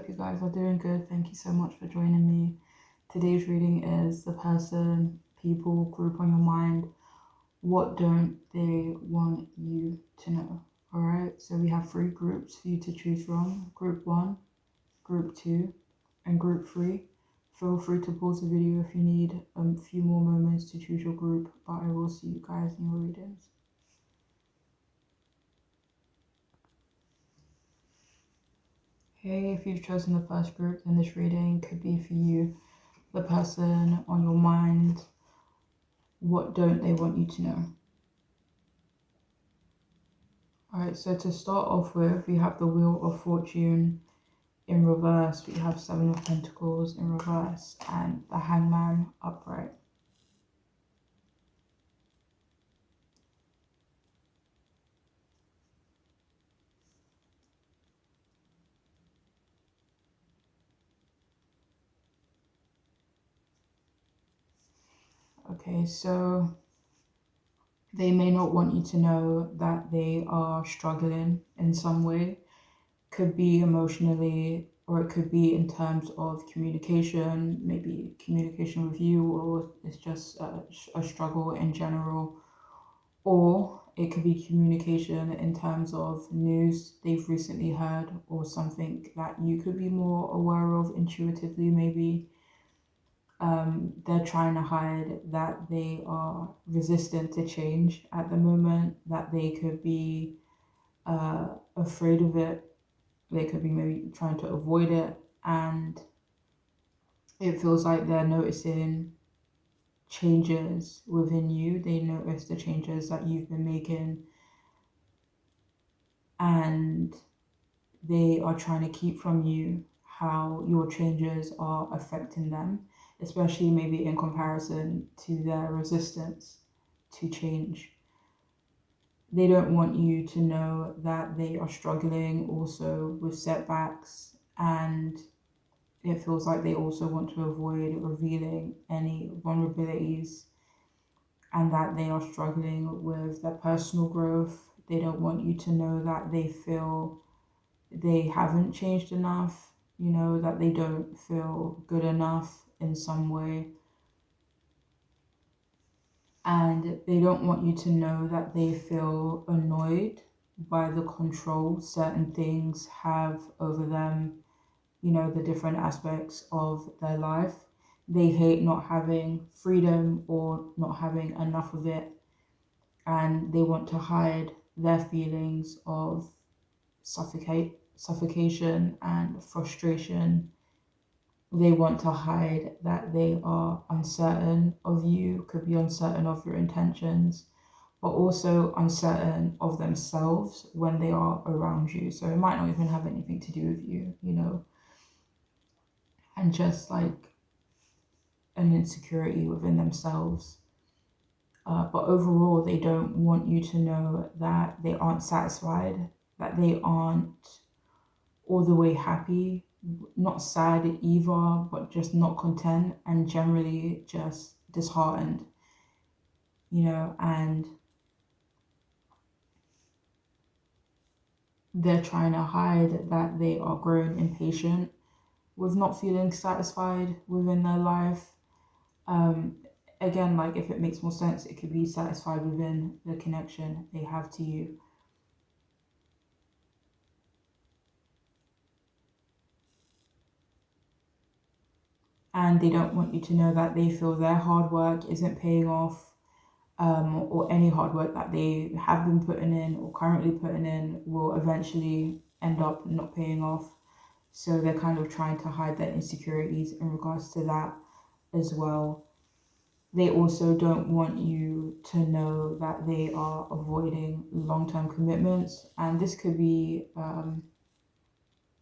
hope you guys are doing good. Thank you so much for joining me. Today's reading is the person, people, group on your mind. What don't they want you to know? Alright, so we have three groups for you to choose from: Group 1, Group 2, and Group 3. Feel free to pause the video if you need a few more moments to choose your group, but I will see you guys in your readings. Hey, if you've chosen the first group, then this reading could be for you, the person on your mind. What don't they want you to know? Alright, so to start off with, we have the Wheel of Fortune in reverse, we have Seven of Pentacles in reverse, and the Hangman upright. Okay, so they may not want you to know that they are struggling in some way. Could be emotionally, or it could be in terms of communication, maybe communication with you, or it's just a struggle in general. Or it could be communication in terms of news they've recently heard, or something that you could be more aware of intuitively, maybe. They're trying to hide that they are resistant to change at the moment, that they could be afraid of it. They could be maybe trying to avoid it, and it feels like they're noticing changes within you. They notice the changes that you've been making, and they are trying to keep from you how your changes are affecting them, especially maybe in comparison to their resistance to change. They don't want you to know that they are struggling also with setbacks, and it feels like they also want to avoid revealing any vulnerabilities, and that they are struggling with their personal growth. They don't want you to know that they feel they haven't changed enough, that they don't feel good enough in some way. And they don't want you to know that they feel annoyed by the control certain things have over them, the different aspects of their life. They hate not having freedom or not having enough of it, and they want to hide their feelings of suffocation and frustration. They want to hide that they are uncertain of you, could be uncertain of your intentions, but also uncertain of themselves when they are around you. So it might not even have anything to do with you, and just like an insecurity within themselves. But overall, they don't want you to know that they aren't satisfied, that they aren't all the way happy, not sad either, but just not content, and generally just disheartened, and they're trying to hide that they are growing impatient with not feeling satisfied within their life. Again, like if it makes more sense, it could be satisfied within the connection they have to you. And they don't want you to know that they feel their hard work isn't paying off, or any hard work that they have been putting in or currently putting in will eventually end up not paying off. So they're kind of trying to hide their insecurities in regards to that as well. They also don't want you to know that they are avoiding long-term commitments, and this could be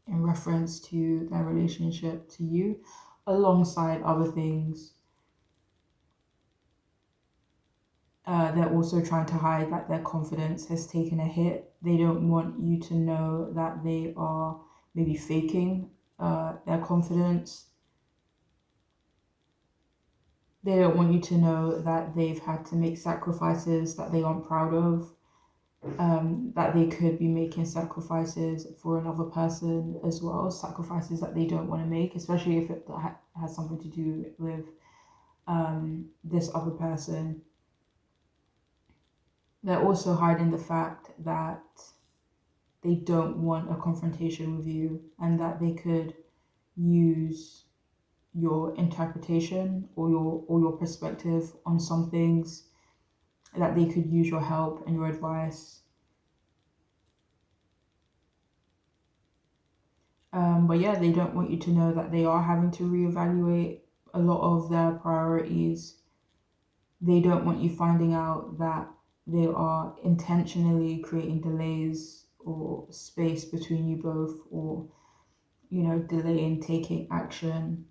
in reference to their relationship to you, alongside other things. They're also trying to hide that their confidence has taken a hit. They don't want you to know that they are maybe faking their confidence. They don't want you to know that they've had to make sacrifices that they aren't proud of. that they could be making sacrifices for another person as well, sacrifices that they don't want to make, especially if it has something to do with this other person. They're also hiding the fact that they don't want a confrontation with you and that they could use your interpretation or your perspective on some things, that they could use your help and your advice. But yeah, they don't want you to know that they are having to reevaluate a lot of their priorities. They don't want you finding out that they are intentionally creating delays or space between you both, or, delaying taking action.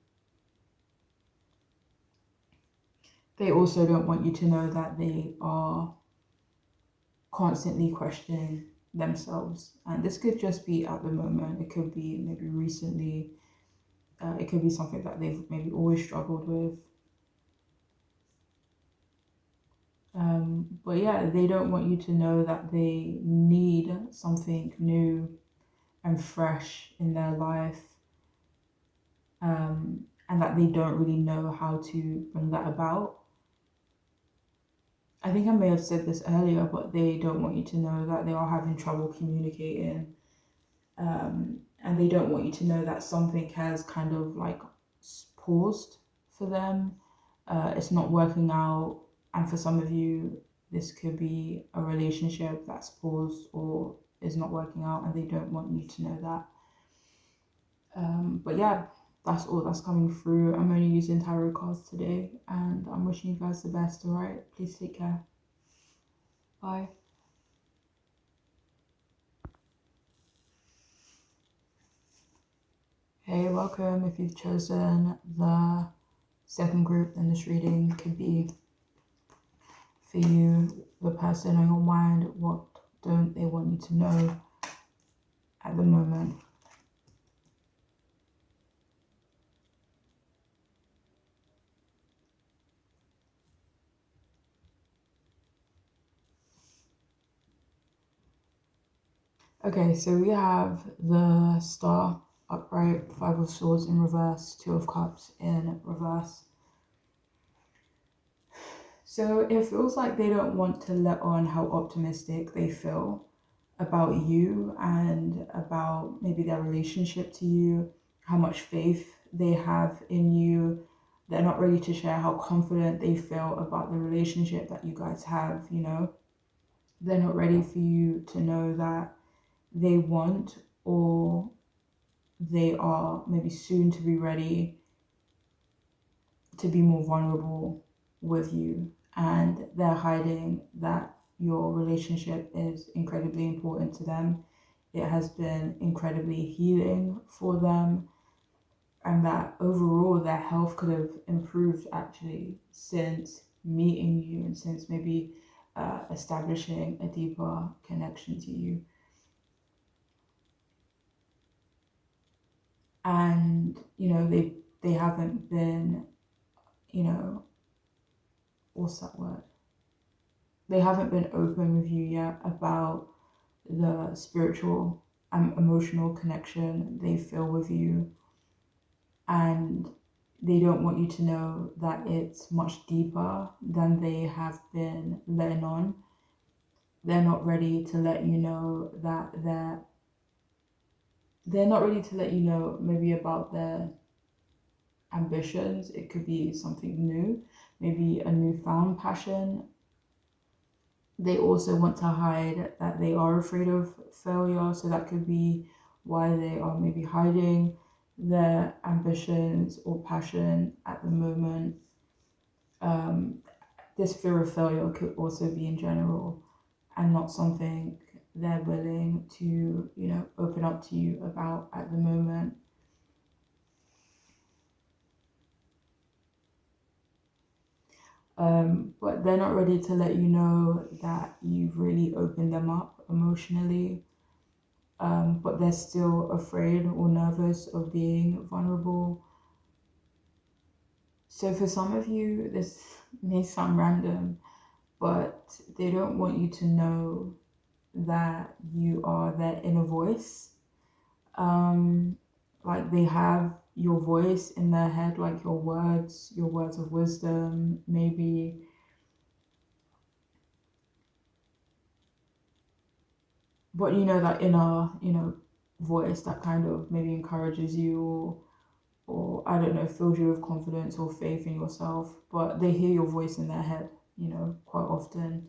They also don't want you to know that they are constantly questioning themselves. And this could just be at the moment, it could be maybe recently, it could be something that they've maybe always struggled with. But yeah, they don't want you to know that they need something new and fresh in their life, and that they don't really know how to bring that about. I think I may have said this earlier, but they don't want you to know that they are having trouble communicating, and they don't want you to know that something has kind of like paused for them. It's not working out, and for some of you, this could be a relationship that's paused or is not working out, and they don't want you to know that. But yeah, that's all that's coming through. I'm only using tarot cards today, and I'm wishing you guys the best. All right, please take care. Bye. Hey, welcome. If you've chosen the second group, then this reading could be for you, the person on your mind. What don't they want you to know at the moment? Okay, so we have the Star upright, Five of Swords in reverse, Two of Cups in reverse. So it feels like they don't want to let on how optimistic they feel about you and about maybe their relationship to you, how much faith they have in you. They're not ready to share how confident they feel about the relationship that you guys have. They're not ready for you to know that they want, or they are maybe soon to be ready to be more vulnerable with you. And they're hiding that your relationship is incredibly important to them. It has been incredibly healing for them, and that overall their health could have improved actually since meeting you and since maybe establishing a deeper connection to you. And they haven't been, what's that word? They haven't been open with you yet about the spiritual and emotional connection they feel with you. And they don't want you to know that it's much deeper than they have been letting on. They're not ready to let you know that they're not ready to let you know maybe about their ambitions. It could be something new, maybe a newfound passion. They also want to hide that they are afraid of failure, so that could be why they are maybe hiding their ambitions or passion at the moment. This fear of failure could also be in general and not something they're willing to, open up to you about at the moment. But they're not ready to let you know that you've really opened them up emotionally. But they're still afraid or nervous of being vulnerable. So for some of you, this may sound random, but they don't want you to know that you are their inner voice. Um, like they have your voice in their head, like your words of wisdom, maybe. But you know, that inner, voice that kind of maybe encourages you, or I don't know, fills you with confidence or faith in yourself. But they hear your voice in their head, quite often.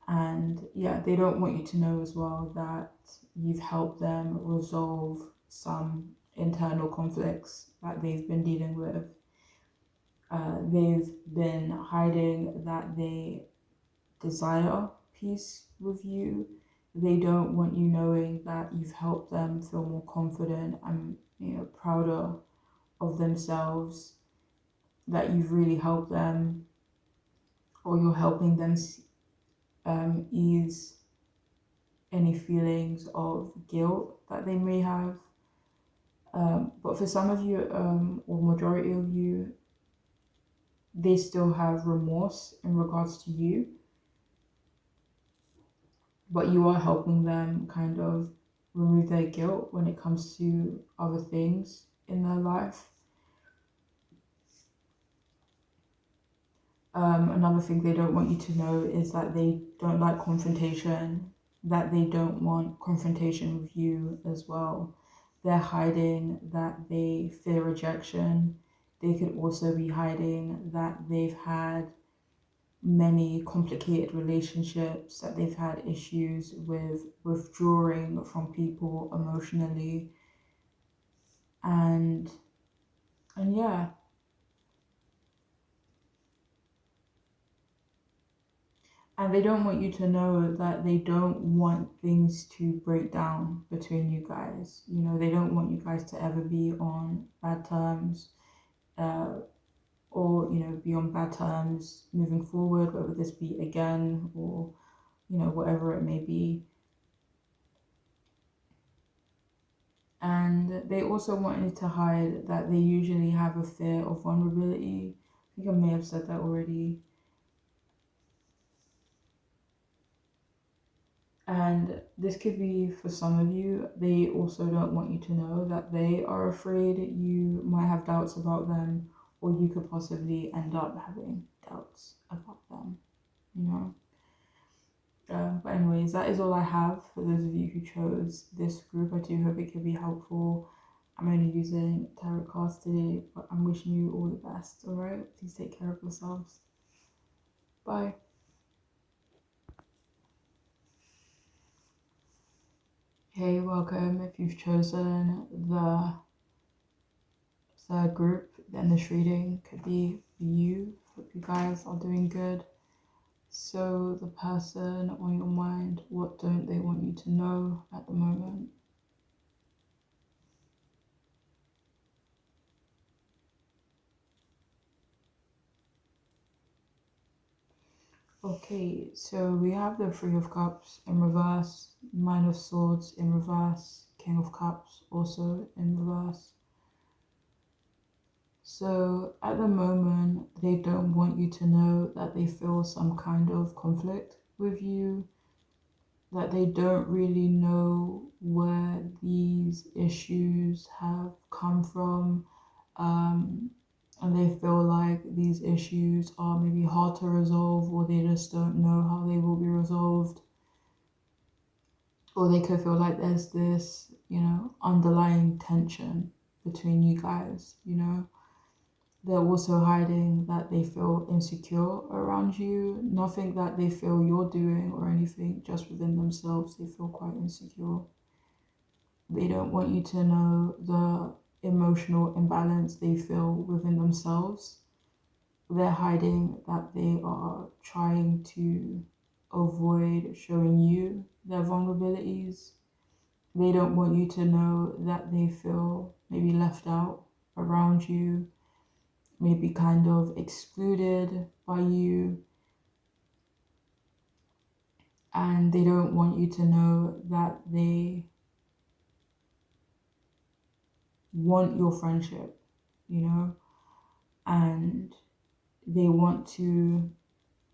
And yeah, they don't want you to know as well that you've helped them resolve some internal conflicts that they've been dealing with. They've been hiding that they desire peace with you. They don't want you knowing that you've helped them feel more confident and prouder of themselves, that you've really helped them, or you're helping them ease any feelings of guilt that they may have. But for some of you, or majority of you, they still have remorse in regards to you, but you are helping them kind of remove their guilt when it comes to other things in their life. Another thing they don't want you to know is that they don't like confrontation, that they don't want confrontation with you as well. They're hiding that they fear rejection. They could also be hiding that they've had many complicated relationships, that they've had issues with withdrawing from people emotionally, and yeah. And they don't want you to know that they don't want things to break down between you guys. They don't want you guys to ever be on bad terms, uh, or be on bad terms moving forward, whether this be again or whatever it may be. And they also wanted to hide that they usually have a fear of vulnerability. I think I may have said that already. And this could be for some of you, they also don't want you to know that they are afraid you might have doubts about them, or you could possibly end up having doubts about them, you know. But anyways, that is all I have for those of you who chose this group. I do hope it could be helpful. I'm only using tarot cards today, but I'm wishing you all the best, alright? Please take care of yourselves. Bye. Hey, welcome. If you've chosen the third group, then this reading could be for you. Hope you guys are doing good. So, the person on your mind, what don't they want you to know at the moment? Okay, so we have the Three of Cups in reverse, Nine of Swords in reverse, King of Cups also in reverse. So at the moment, they don't want you to know that they feel some kind of conflict with you, that they don't really know where these issues have come from. And they feel like these issues are maybe hard to resolve, or they just don't know how they will be resolved. Or they could feel like there's this, underlying tension between you guys, They're also hiding that they feel insecure around you. Nothing that they feel you're doing or anything, just within themselves, they feel quite insecure. They don't want you to know the emotional imbalance they feel within themselves. They're hiding that they are trying to avoid showing you their vulnerabilities. They don't want you to know that they feel maybe left out around you, maybe kind of excluded by you. And they don't want you to know that they want your friendship, and they want to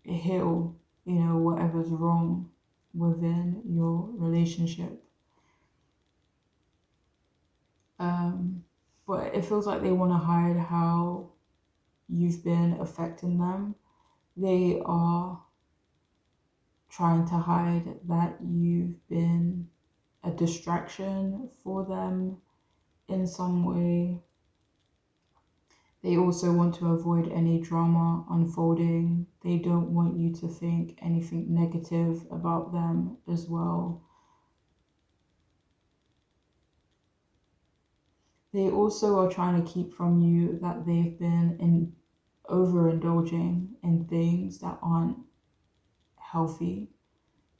heal, whatever's wrong within your relationship. But it feels like they want to hide how you've been affecting them. They are trying to hide that you've been a distraction for them in some way. They also want to avoid any drama unfolding. They don't want you to think anything negative about them as well. They also are trying to keep from you that they've been overindulging in things that aren't healthy.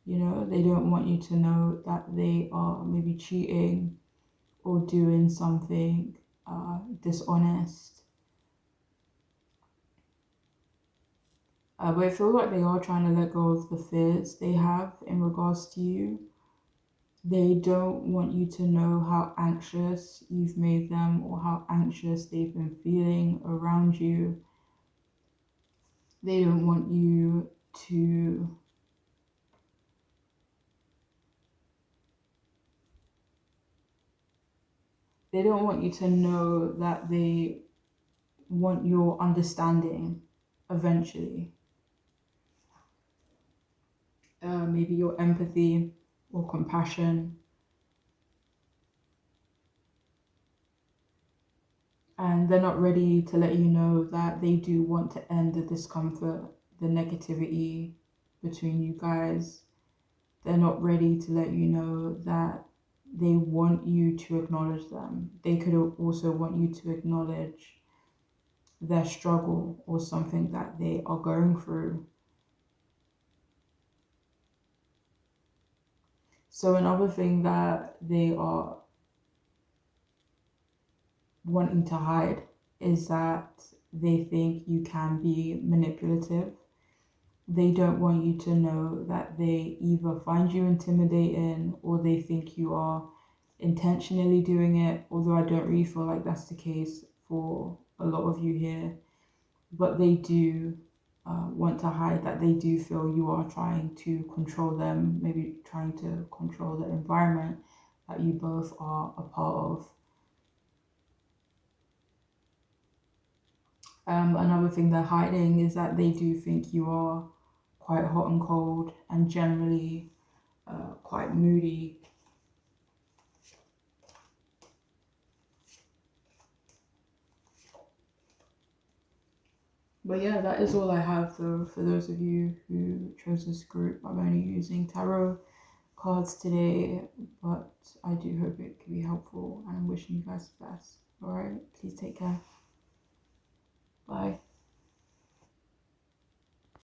You know, they don't want you to know that they are maybe cheating or doing something dishonest. But I feel like they are trying to let go of the fears they have in regards to you. They don't want you to know how anxious you've made them or how anxious they've been feeling around you. They don't want you to know that they want your understanding eventually. Maybe your empathy or compassion. And they're not ready to let you know that they do want to end the discomfort, the negativity between you guys. They're not ready to let you know that they want you to acknowledge them. They could also want you to acknowledge their struggle or something that they are going through. So another thing that they are wanting to hide is that they think you can be manipulative. They don't want you to know that they either find you intimidating or they think you are intentionally doing it, although I don't really feel like that's the case for a lot of you here. But they do want to hide that they do feel you are trying to control them, maybe trying to control the environment that you both are a part of. Another thing they're hiding is that they do think you are quite hot and cold and generally quite moody. But yeah, that is all I have for those of you who chose this group. I'm only using tarot cards today, but I do hope it can be helpful and I'm wishing you guys the best. Alright, please take care. Bye.